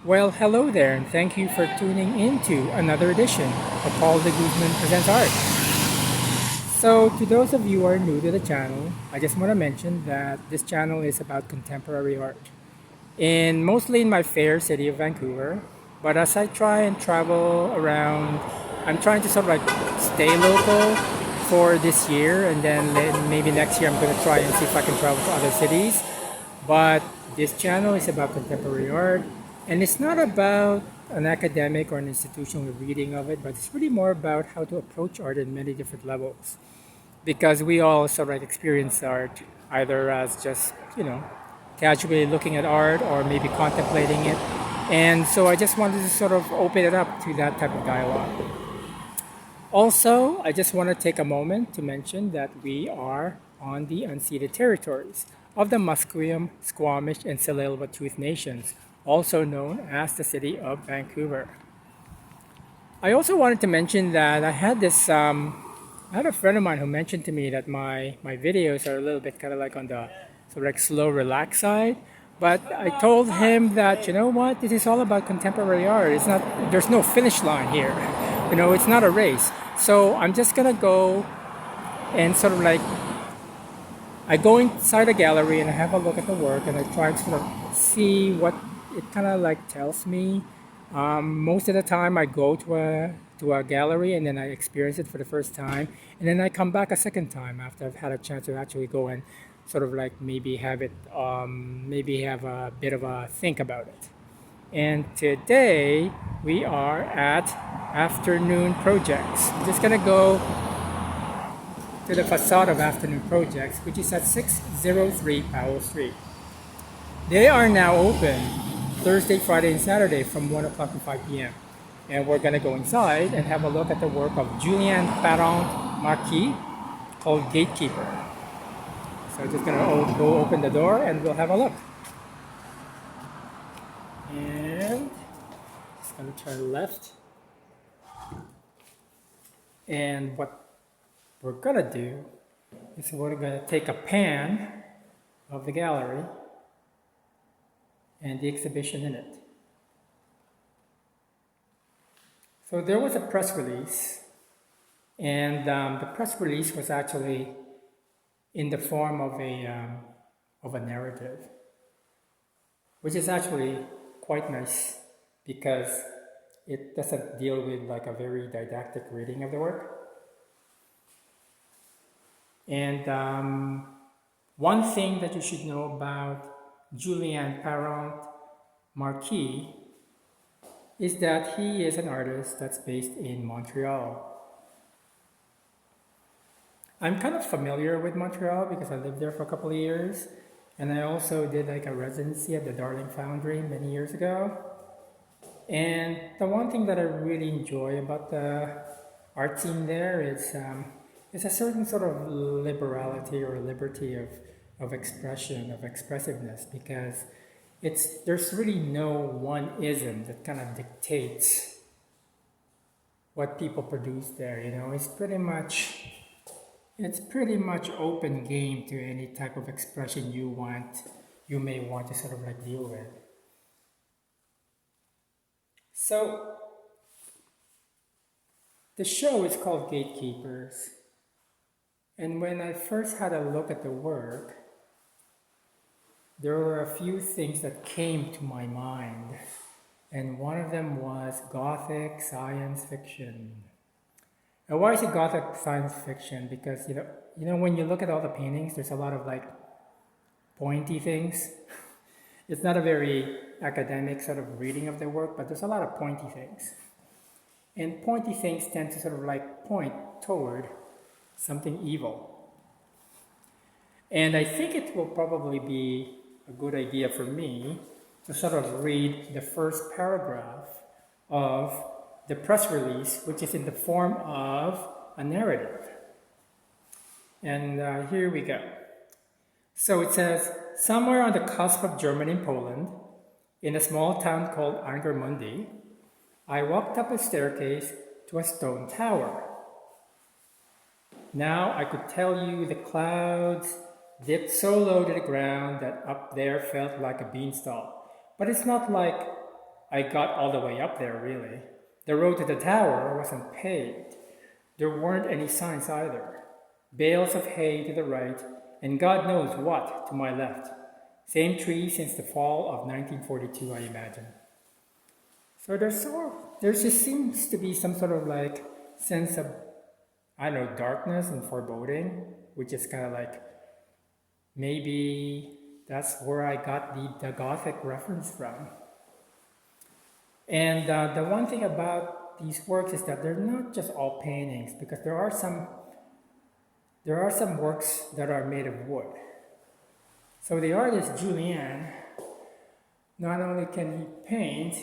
Well, hello there, and thank you for tuning into another edition of Paul de Guzman Presents Art. So, to those of you who are new to the channel, I just want to mention that this channel is about contemporary art, mostly in my fair city of Vancouver. But as I try and travel around, I'm trying to sort of like stay local for this year, and then maybe next year I'm going to try and see if I can travel to other cities. But this channel is about contemporary art, and it's not about an academic or an institutional reading of it, but it's really more about how to approach art in many different levels. Because we all sort of like experience art either as just, casually looking at art or maybe contemplating it. And so I just wanted to sort of open it up to that type of dialogue. Also, I just want to take a moment to mention that we are on the unceded territories of the Musqueam, Squamish, and Tsleil-Waututh nations, also known as the city of Vancouver. I also wanted to mention that I had a friend of mine who mentioned to me that my videos are a little bit kind of like on the sort of like slow, relaxed side. But I told him that, you know what, this is all about contemporary art. There's no finish line here. It's not a race. So I'm just gonna go and sort of like, I go inside a gallery and I have a look at the work and I try to sort of see what it kind of like tells me. Most of the time I go to a gallery and then I experience it for the first time, and then I come back a second time after I've had a chance to actually go and sort of like maybe have a bit of a think about it. And today we are at Afternoon Projects. I'm just gonna go to the facade of Afternoon Projects, which is at 603 Powell Street. They are now open Thursday, Friday, and Saturday from 1 o'clock to 5 p.m. And we're going to go inside and have a look at the work of Julien Parent-Marquis called Gatekeeper. So I'm just going to go open the door and we'll have a look. And just going to turn left. And what we're going to do is we're going to take a pan of the gallery and the exhibition in it. So there was a press release, and the press release was actually in the form of a narrative, which is actually quite nice because it doesn't deal with like a very didactic reading of the work. And one thing that you should know about Julien Parent-Marquis is that he is an artist that's based in Montreal. I'm kind of familiar with Montreal because I lived there for a couple of years, and I also did like a residency at the Darling Foundry many years ago. And the one thing that I really enjoy about the art scene there is a certain sort of liberality or liberty of expression, of expressiveness, because there's really no one ism that kind of dictates what people produce there. It's pretty much open game to any type of expression you may want to sort of like deal with. So the show is called Gatekeepers, and when I first had a look at the work, there were a few things that came to my mind, and one of them was Gothic science fiction. And why is it Gothic science fiction? Because when you look at all the paintings, there's a lot of like pointy things. It's not a very academic sort of reading of the work, but there's a lot of pointy things. And pointy things tend to sort of like point toward something evil. And I think it will probably be a good idea for me to sort of read the first paragraph of the press release, which is in the form of a narrative. And here we go. So it says, somewhere on the cusp of Germany and Poland, in a small town called Angermundi, I walked up a staircase to a stone tower. Now I could tell you the clouds dipped so low to the ground that up there felt like a beanstalk. But it's not like I got all the way up there, really. The road to the tower wasn't paved. There weren't any signs either. Bales of hay to the right, and God knows what to my left. Same tree since the fall of 1942, I imagine. So there just seems to be some sort of like sense of, I don't know, darkness and foreboding, which is kind of like maybe that's where I got the Gothic reference from. And the one thing about these works is that they're not just all paintings, because there are some works that are made of wood. So the artist Julien, not only can he paint,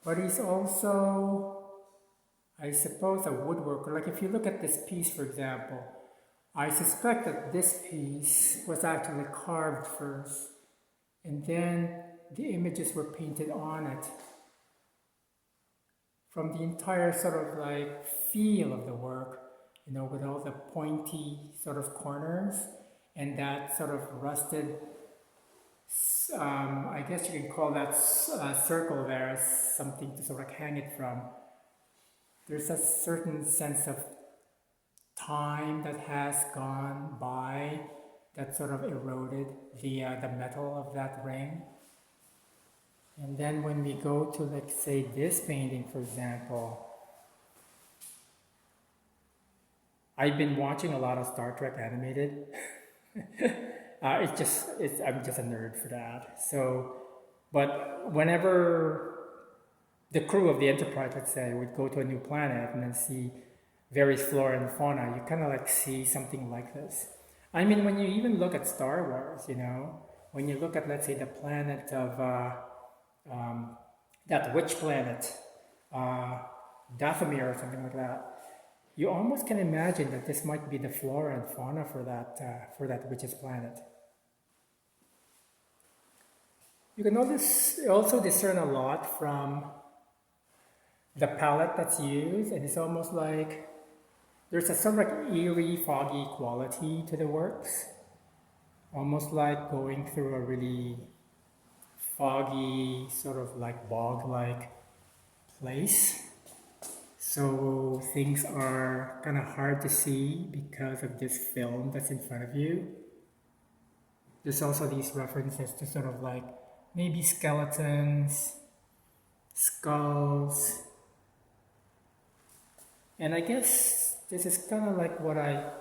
but he's also, I suppose, a woodworker. Like if you look at this piece, for example, I suspect that this piece was actually carved first, and then the images were painted on it. From the entire sort of like feel of the work, you know, with all the pointy sort of corners and that sort of rusted, I guess you can call that circle there as something to sort of hang it from. There's a certain sense of time that has gone by that sort of eroded the metal of that ring. And then when we go to, like, say, this painting, for example, I've been watching a lot of Star Trek animated. I'm just a nerd for that. So, but whenever the crew of the Enterprise, let's say, would go to a new planet and then see various flora and fauna, you kind of like see something like this. I mean, when you even look at Star Wars, you know, when you look at, let's say, the planet of that witch planet, Dathomir or something like that, you almost can imagine that this might be the flora and fauna for that witch's planet. You can also discern a lot from the palette that's used, and it's almost like there's a sort of like eerie, foggy quality to the works, almost like going through a really foggy, sort of like bog-like place. So things are kind of hard to see because of this film that's in front of you. There's also these references to sort of like maybe skeletons, skulls. And I guess this is kind of like what I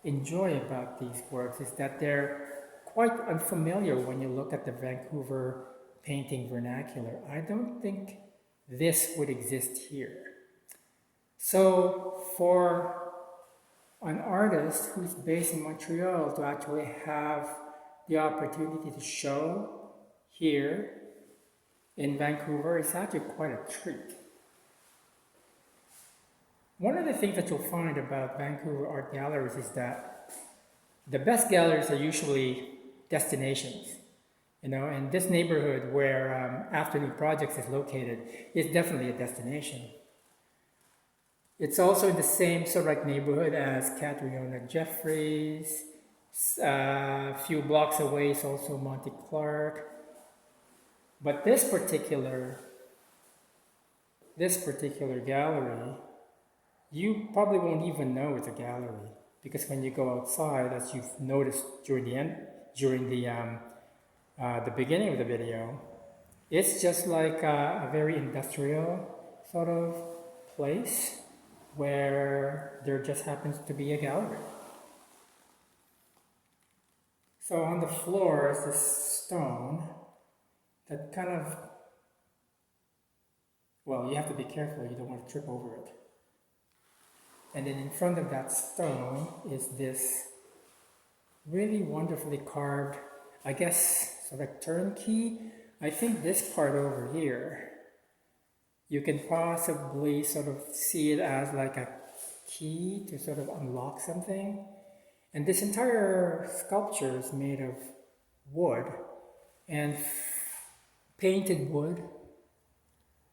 enjoy about these works, is that they're quite unfamiliar when you look at the Vancouver painting vernacular. I don't think this would exist here. So for an artist who's based in Montreal to actually have the opportunity to show here in Vancouver is actually quite a treat. One of the things that you'll find about Vancouver art galleries is that the best galleries are usually destinations. You know, and this neighborhood where Afternoon Projects is located is definitely a destination. It's also in the same sort of like neighborhood as Catriona Jeffries. A few blocks away is also Monty Clark. But this particular gallery, you probably won't even know it's a gallery, because when you go outside, as you've noticed during the beginning of the video, it's just like a very industrial sort of place where there just happens to be a gallery. So on the floor is this stone that kind of, well, you have to be careful, you don't want to trip over it. And then in front of that stone is this really wonderfully carved, I guess, sort of turnkey. I think this part over here, you can possibly sort of see it as like a key to sort of unlock something. And this entire sculpture is made of wood and painted wood.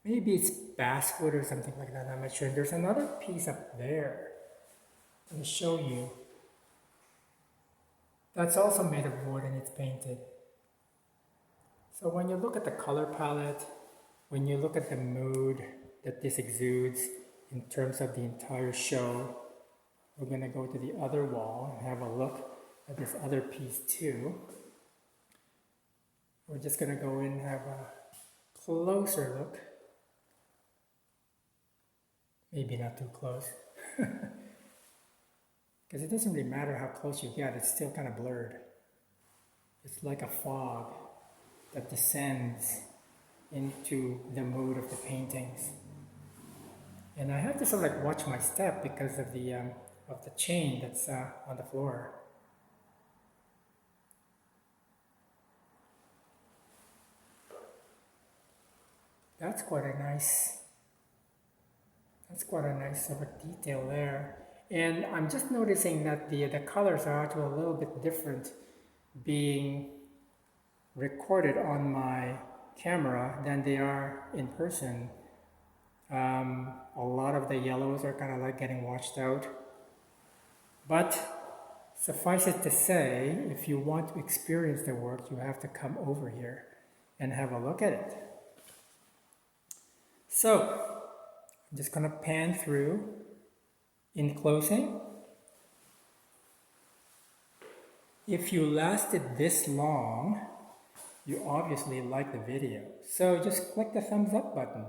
Maybe it's basswood or something like that, I'm not sure. There's another piece up there. Let me show you. That's also made of wood and it's painted. So when you look at the color palette, when you look at the mood that this exudes in terms of the entire show, we're going to go to the other wall and have a look at this other piece too. We're just going to go in and have a closer look. Maybe not too close. Because it doesn't really matter how close you get, it's still kind of blurred. It's like a fog that descends into the mood of the paintings. And I have to sort of like watch my step because of the chain that's on the floor. That's quite a nice sort of detail there. And I'm just noticing that the colors are actually a little bit different being recorded on my camera than they are in person. A lot of the yellows are kind of like getting washed out. But suffice it to say, if you want to experience the work, you have to come over here and have a look at it. So, I'm just going to pan through in closing. If you lasted this long, you obviously like the video. So just click the thumbs up button.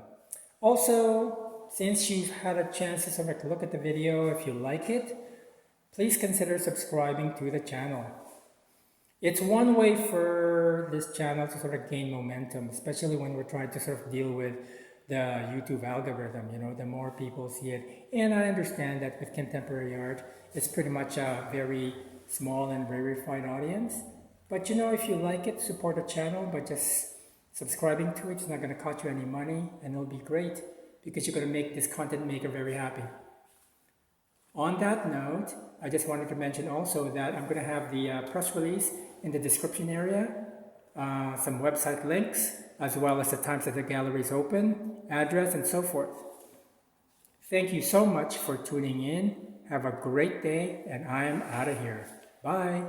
Also, since you've had a chance to sort of look at the video, if you like it, please consider subscribing to the channel. It's one way for this channel to sort of gain momentum, especially when we're trying to sort of deal with the YouTube algorithm, you know, the more people see it. And I understand that with contemporary art, it's pretty much a very small and rarefied audience. But you know, if you like it, support the channel by just subscribing to it. It's not going to cost you any money, and it'll be great because you're going to make this content maker very happy. On that note, I just wanted to mention also that I'm going to have the press release in the description area, some website links, as well as the times that the gallery is open, address, and so forth. Thank you so much for tuning in. Have a great day, and I'm out of here. Bye.